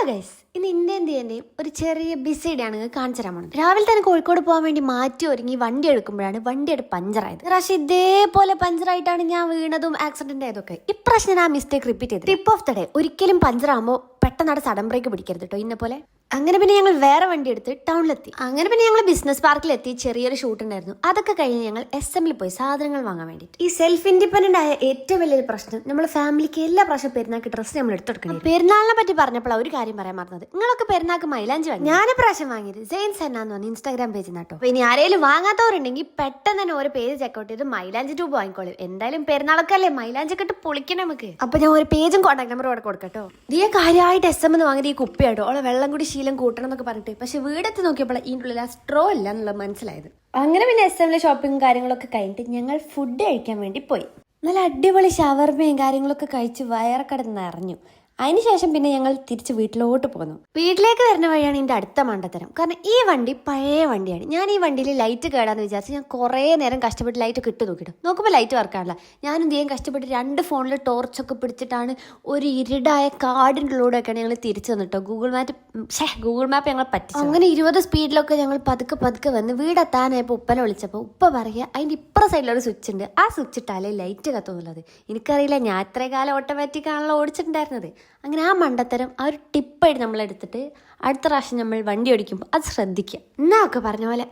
Hello guys, ഇന്ന് ഇന്ത്യൻ്റെയും ഒരു ചെറിയ ബിസി ഡേ ആണ് കാണിച്ചു തരാൻ പോകുന്നത്. രാവിലെ തന്നെ കോഴിക്കോട് പോകാൻ വേണ്ടി മാറ്റി ഒരുങ്ങി വണ്ടി എടുക്കുമ്പോഴാണ് വണ്ടിയുടെ പഞ്ചറായത്. പക്ഷേ ഇതേപോലെ പഞ്ചറായിട്ടാണ് ഞാൻ വീണതും ആക്സിഡന്റ് ആയതൊക്കെ. ഇപ്രാവശ്യം ഞാൻ ആ മിസ്റ്റേക്ക് റിപ്പീറ്റ് ചെയ്തു. ടിപ്പ് ഓഫ് ദ ഡേ, ഒരിക്കലും പഞ്ചറാകുമ്പോൾ പെട്ടെന്ന് സഡൻ ബ്രേക്ക് പിടിക്കരുത് കേട്ടോ, ഇന്ന പോലെ. അങ്ങനെ പിന്നെ ഞങ്ങൾ വേറെ വണ്ടി എടുത്ത് ടൗണിലെത്തി. അങ്ങനെ പിന്നെ ഞങ്ങൾ ബിസിനസ് പാർക്കിലെത്തി. ചെറിയൊരു ഷൂട്ട് ഉണ്ടായിരുന്നു. അതൊക്കെ കഴിഞ്ഞ് ഞങ്ങൾ SM പോയി സാധനങ്ങൾ വാങ്ങാൻ വേണ്ടിയിട്ട്. ഈ സെൽഫ് ഇൻഡിപെൻഡന്റ് ആയ ഏറ്റവും വലിയൊരു പ്രശ്നം, നമ്മുടെ ഫാമിലിക്ക് എല്ലാ പ്രാവശ്യം പെരുന്നാൾക്ക് ഡ്രസ്സ് നമ്മൾ എടുത്തെടുക്കണം. പെരുന്നാളിനെ പറ്റി പറഞ്ഞപ്പോൾ ഒരു കാര്യം പറയാൻ മറന്നത്, നിങ്ങളൊക്കെ പെരുന്നാൾക്ക് മൈലാഞ്ചി വാങ്ങി. ഞാൻ പ്രാവശ്യം വാങ്ങിയത് ജെയിൻസ് എന്നാന്ന് പറഞ്ഞ ഇൻസ്റ്റാഗ്രാം പേജിൽ നിന്നാട്ടോ. അപ്പൊ ഇനി ആരെങ്കിലും വാങ്ങാത്തവരുണ്ടെങ്കിൽ പെട്ടെന്ന് തന്നെ ഒരു പേജ് ചെക്കൗട്ട് ചെയ്ത് മൈലാഞ്ചി ട്യൂബ് വാങ്ങിക്കോളൂ. എന്തായാലും പെരുന്നാളൊക്കെ അല്ലേ, മൈലാഞ്ചി ഒക്കെ ഇട്ട് പൊളിക്കണം നമുക്ക്. അപ്പൊ ഞാൻ ഒരു പേജും കോൺടാക്ട് നമ്പറും അവിടെ കൊടുക്കട്ടോ. ഇതേ കാര്യമായിട്ട് SM വാങ്ങിയത് ഈ കുപ്പിയാട്ടോ. അവളെ വെള്ളം കൂടി ശീലം കൂട്ടണം എന്നൊക്കെ പറഞ്ഞിട്ട്. പക്ഷെ വീടെത്തി നോക്കിയപ്പോൾ ഇതിൻ്റെ ഉള്ളിൽ ആ സ്ട്രോ ഇല്ല എന്നുള്ളത് മനസ്സിലായത്. അങ്ങനെ പിന്നെ SM ഷോപ്പിംഗ് കാര്യങ്ങളൊക്കെ കഴിഞ്ഞിട്ട് ഞങ്ങൾ ഫുഡ് കഴിക്കാൻ വേണ്ടി പോയി. നല്ല അടിപൊളി ഷവർമയും കാര്യങ്ങളൊക്കെ കഴിച്ച് വയറൊക്കെ നിറഞ്ഞു. അതിനുശേഷം പിന്നെ ഞങ്ങൾ തിരിച്ച് വീട്ടിലോട്ട് പോന്നു. വീട്ടിലേക്ക് വരുന്ന വഴിയാണ് എൻ്റെ അടുത്ത മണ്ടത്തരം. കാരണം ഈ വണ്ടി പഴയ വണ്ടിയാണ്. ഞാൻ ഈ വണ്ടിയിൽ ലൈറ്റ് കേടാന്ന് വിചാരിച്ച് ഞാൻ കുറേ നേരം കഷ്ടപ്പെട്ട് ലൈറ്റ് ഇട്ട് നോക്കുമ്പോൾ ലൈറ്റ് വർക്കാണില്ല. ഞാനും ഇതേം കഷ്ടപ്പെട്ട് 2 ഫോണിൽ ടോർച്ചൊക്കെ പിടിച്ചിട്ടാണ് ഒരു ഇരുടായ കാടിൻ്റെ ഉള്ളിലൂടെയൊക്കെയാണ് ഞങ്ങൾ തിരിച്ചു വന്നിട്ടോ. ഗൂഗിൾ മാപ്പ് ഞങ്ങൾ പറ്റി. അങ്ങനെ 20 സ്പീഡിലൊക്കെ ഞങ്ങൾ പതുക്കെ വന്ന് വീടെത്താനായപ്പോൾ ഉപ്പനെ വിളിച്ചപ്പോൾ ഉപ്പ പറയുക, അതിൻ്റെ ഇപ്പുറ സൈഡിലൊരു സ്വിച്ച് ഉണ്ട്, ആ സ്വിച്ച് ഇട്ടാലേ ലൈറ്റ് കത്തുന്നുള്ളത്. എനിക്കറിയില്ല, ഞാൻ ഇത്രയും കാലം ഓട്ടോമാറ്റിക് ആണല്ലോ ഓടിച്ചിട്ടുണ്ടായിരുന്നത്. അങ്ങനെ ആ മണ്ടത്തരം ആ ഒരു ടിപ്പായിട്ട് നമ്മളെടുത്തിട്ട് അടുത്ത പ്രാവശ്യം നമ്മൾ വണ്ടി ഓടിക്കുമ്പോൾ അത് ശ്രദ്ധിക്കുക. എന്നാ ഒക്കെ പറഞ്ഞ പോലെ